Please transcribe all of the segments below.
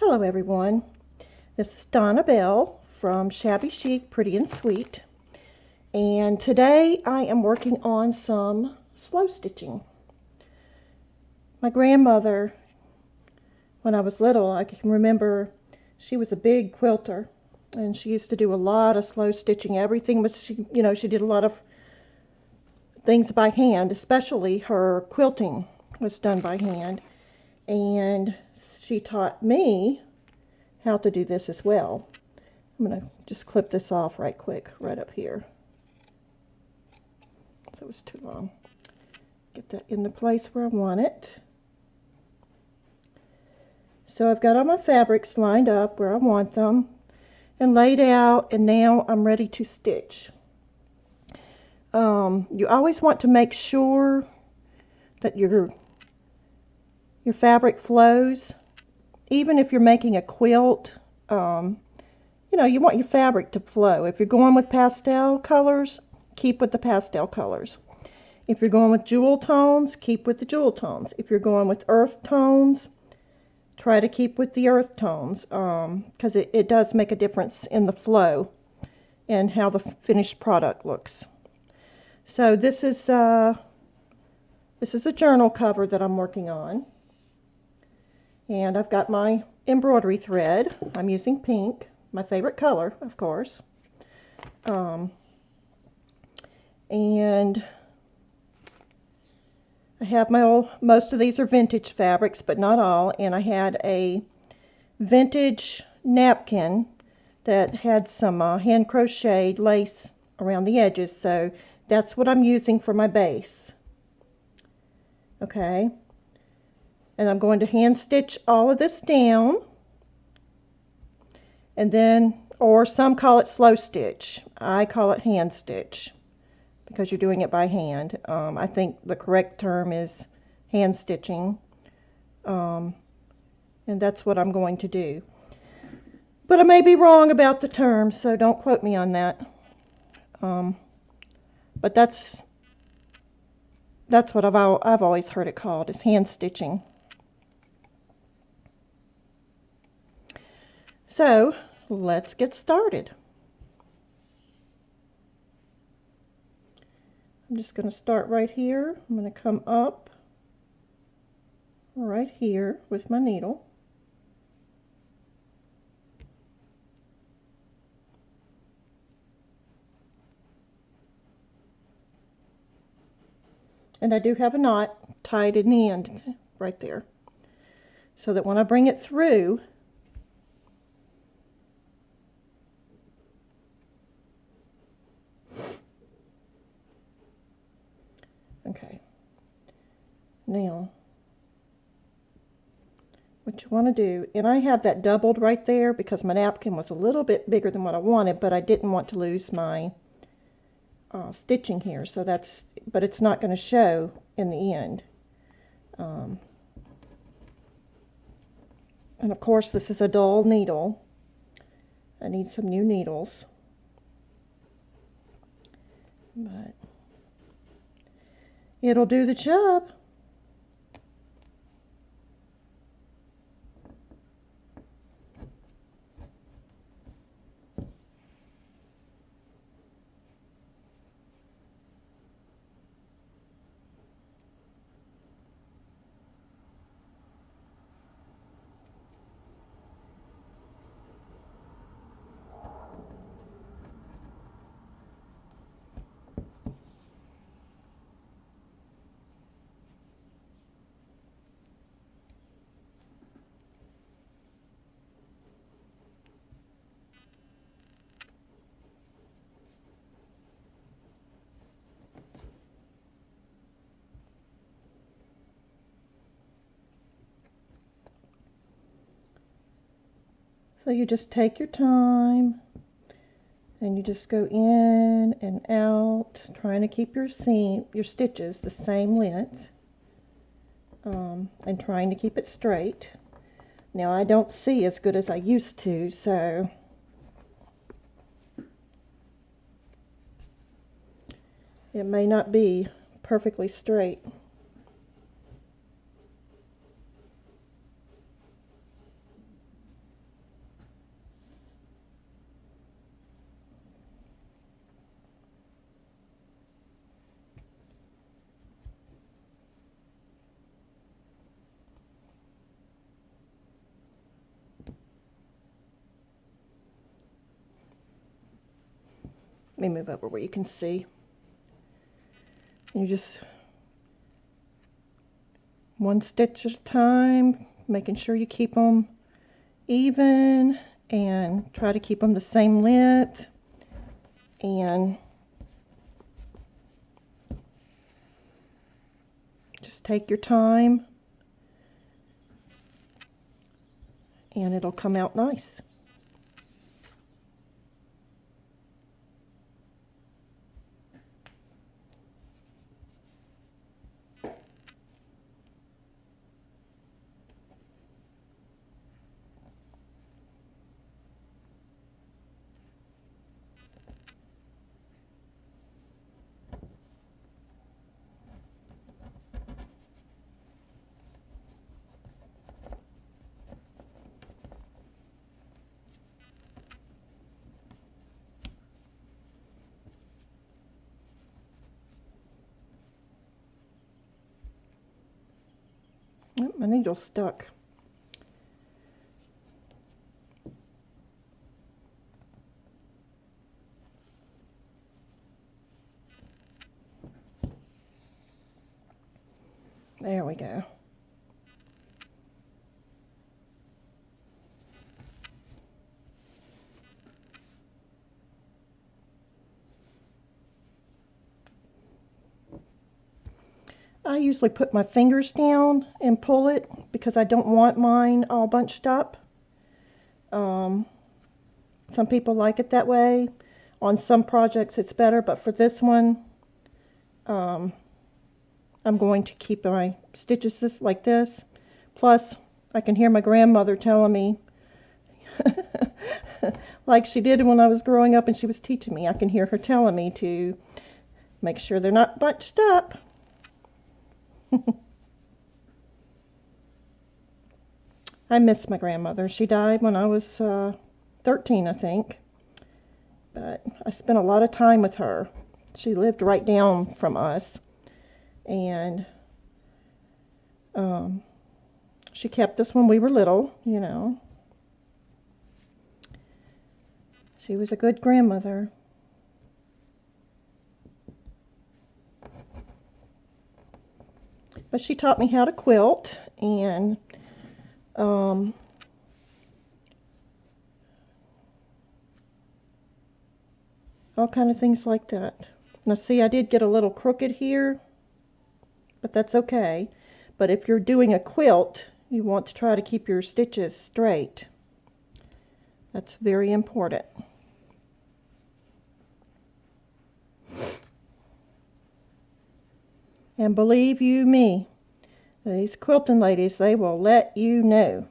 Hello everyone, this is Donna Bell from Shabby, Chic, Pretty and Sweet, and today I am working on some slow stitching. My grandmother, when I was little, I can remember she was a big quilter and she used to do a lot of slow stitching. Everything was, she did a lot of things by hand, especially her quilting was done by hand, and she taught me how to do this as well. I'm going to just clip this off right quick, right up here. So it was too long. Get that in the place where I want it. So I've got all my fabrics lined up where I want them and laid out, and now I'm ready to stitch. You always want to make sure that your fabric flows. Even if you're making a quilt, you want your fabric to flow. If you're going with pastel colors, keep with the pastel colors. If you're going with jewel tones, keep with the jewel tones. If you're going with earth tones, try to keep with the earth tones, because it does make a difference in the flow and how the finished product looks. So this is a journal cover that I'm working on. And I've got my embroidery thread. I'm using pink, my favorite color, of course. And I have most of these are vintage fabrics, but not all. And I had a vintage napkin that had some hand crocheted lace around the edges. So that's what I'm using for my base. Okay. And I'm going to hand stitch all of this down, and then, or some call it slow stitch. I call it hand stitch because you're doing it by hand. I think the correct term is hand stitching, and that's what I'm going to do. But I may be wrong about the term, so don't quote me on that. But that's what I've always heard it called, is hand stitching. So let's get started. I'm just going to start right here. I'm going to come up right here with my needle. And I do have a knot tied in the end right there, so that when I bring it through, okay, now what you want to do, and I have that doubled right there because my napkin was a little bit bigger than what I wanted, but I didn't want to lose my stitching here, so but it's not going to show in the end. And of course this is a dull needle. I need some new needles, but it'll do the job. So you just take your time and you just go in and out, trying to keep your stitches the same length, and trying to keep it straight. Now I don't see as good as I used to, so it may not be perfectly straight. me move over where you can see. You just one stitch at a time, making sure you keep them even and try to keep them the same length, and just take your time and it'll come out nice. Oh, my needle's stuck. There we go. I usually put my fingers down and pull it because I don't want mine all bunched up. Some people like it that way. On some projects it's better, but for this one, I'm going to keep my stitches like this. Plus, I can hear my grandmother telling me, like she did when I was growing up and she was teaching me, I can hear her telling me to make sure they're not bunched up. I miss my grandmother. She died when I was 13, I think. But I spent a lot of time with her. She lived right down from us. And she kept us when we were little, you know. She was a good grandmother. But she taught me how to quilt, and all kind of things like that. Now see, I did get a little crooked here, but that's okay. But if you're doing a quilt, you want to try to keep your stitches straight. That's very important. And believe you me, these quilting ladies, they will let you know.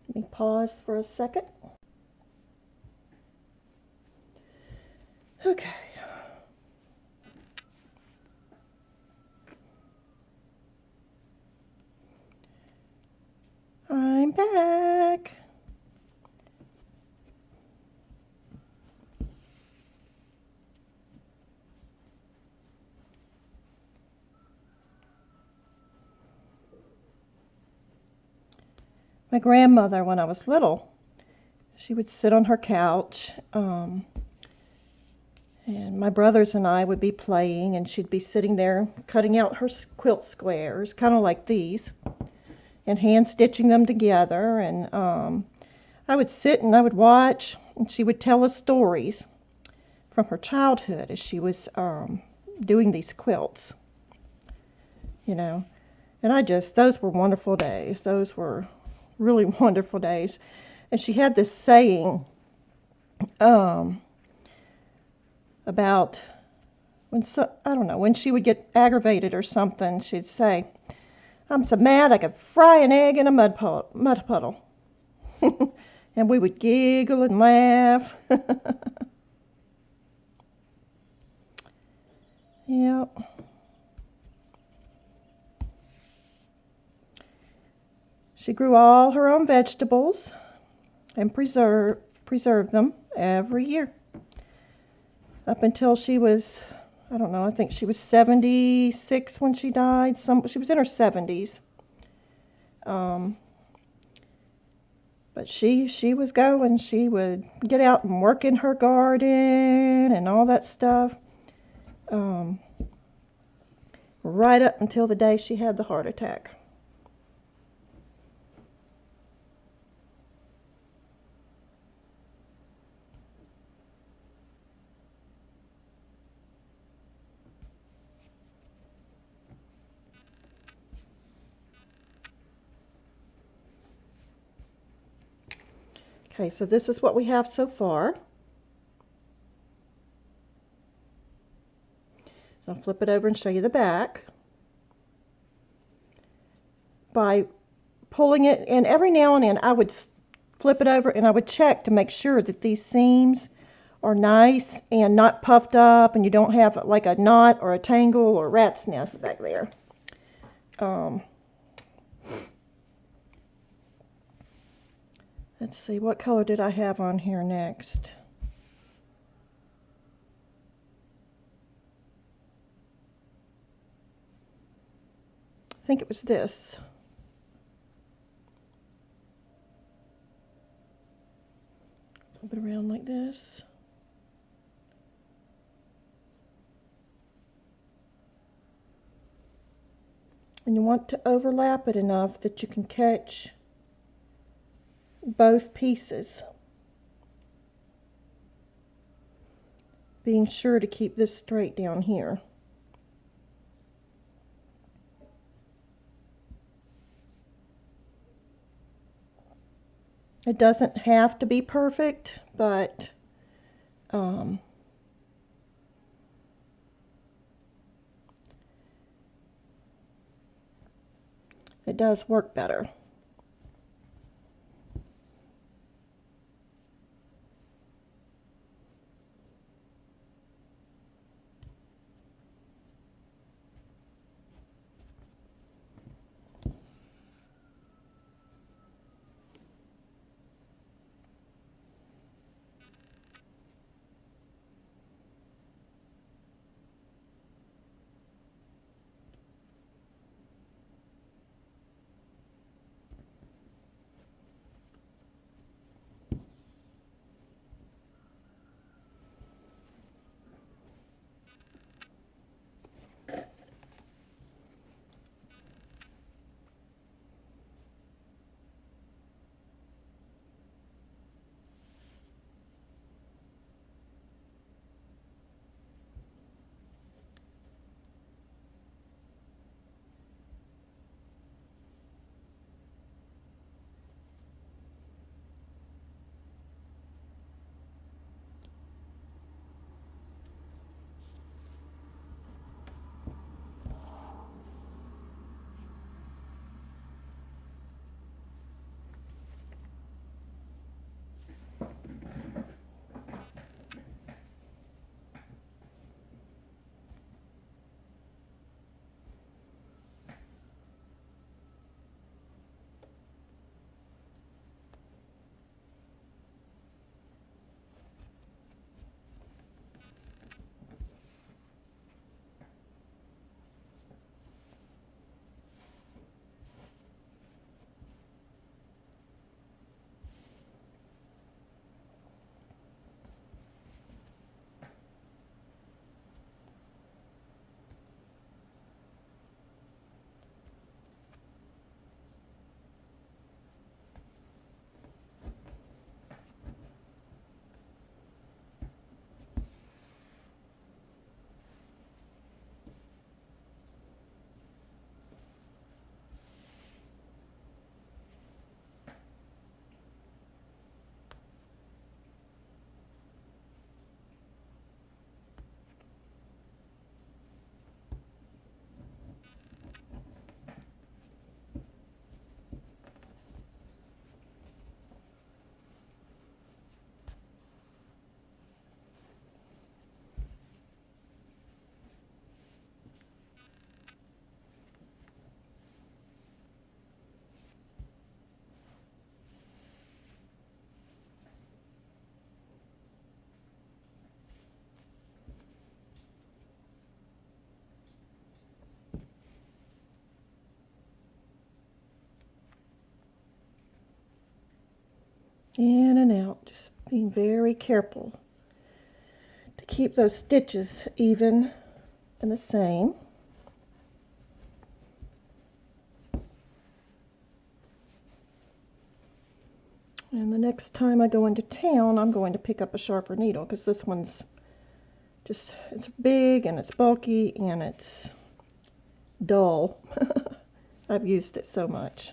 Let me pause for a second. Okay. I'm back. My grandmother, when I was little, she would sit on her couch, and my brothers and I would be playing, and she'd be sitting there cutting out her quilt squares, kind of like these, and hand stitching them together. And I would sit and I would watch, and she would tell us stories from her childhood as she was doing these quilts, you know. And those were wonderful days. Those were really wonderful days. And she had this saying about I don't know, when she would get aggravated or something, she'd say, "I'm so mad I could fry an egg in a mud puddle." And we would giggle and laugh. Yep. She grew all her own vegetables and preserved them every year up until she was, I don't know, I think she was 76 when she died. She was in her 70s. But she was going. She would get out and work in her garden and all that stuff. Right up until the day she had the heart attack. Okay, so this is what we have so far. I'll flip it over and show you the back. By pulling it, and every now and then I would flip it over and I would check to make sure that these seams are nice and not puffed up and you don't have like a knot or a tangle or a rat's nest back there. Let's see, what color did I have on here next? I think it was this. Flip it around like this. And you want to overlap it enough that you can catch both pieces. Being sure to keep this straight down here. It doesn't have to be perfect, but it does work better. In and out, just being very careful to keep those stitches even and the same. And the next time I go into town, I'm going to pick up a sharper needle because this one's just, it's big and it's bulky and it's dull. I've used it so much.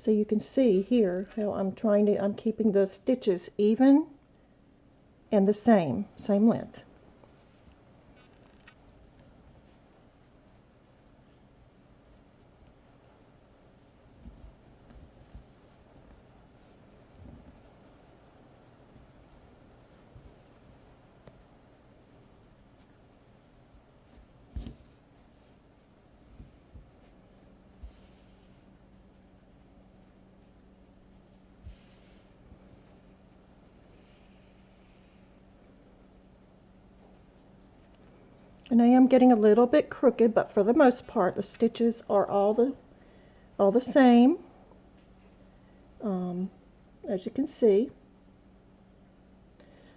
So you can see here how I'm keeping those stitches even and the same length. And I am getting a little bit crooked, but for the most part, the stitches are all the same, as you can see.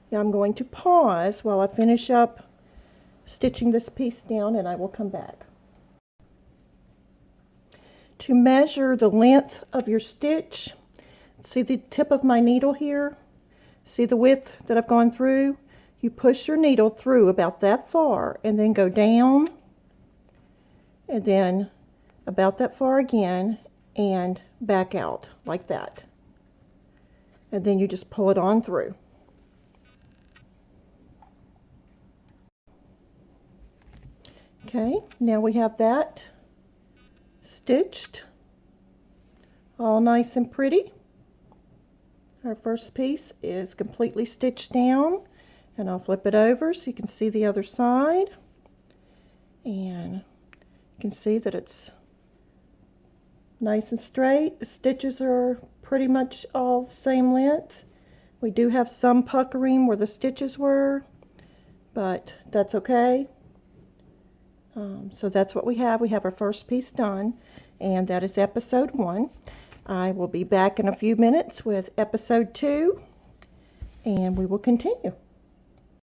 Now I'm going to pause while I finish up stitching this piece down, and I will come back. To measure the length of your stitch, see the tip of my needle here? See the width that I've gone through? You push your needle through about that far and then go down and then about that far again and back out like that. And then you just pull it on through. Okay, now we have that stitched all nice and pretty. Our first piece is completely stitched down, and I'll flip it over so you can see the other side, and you can see that it's nice and straight. The stitches are pretty much all the same length. We do have some puckering where the stitches were, but that's okay. So that's what we have. We have our first piece done, and that is episode 1. I will be back in a few minutes with episode 2, and we will continue.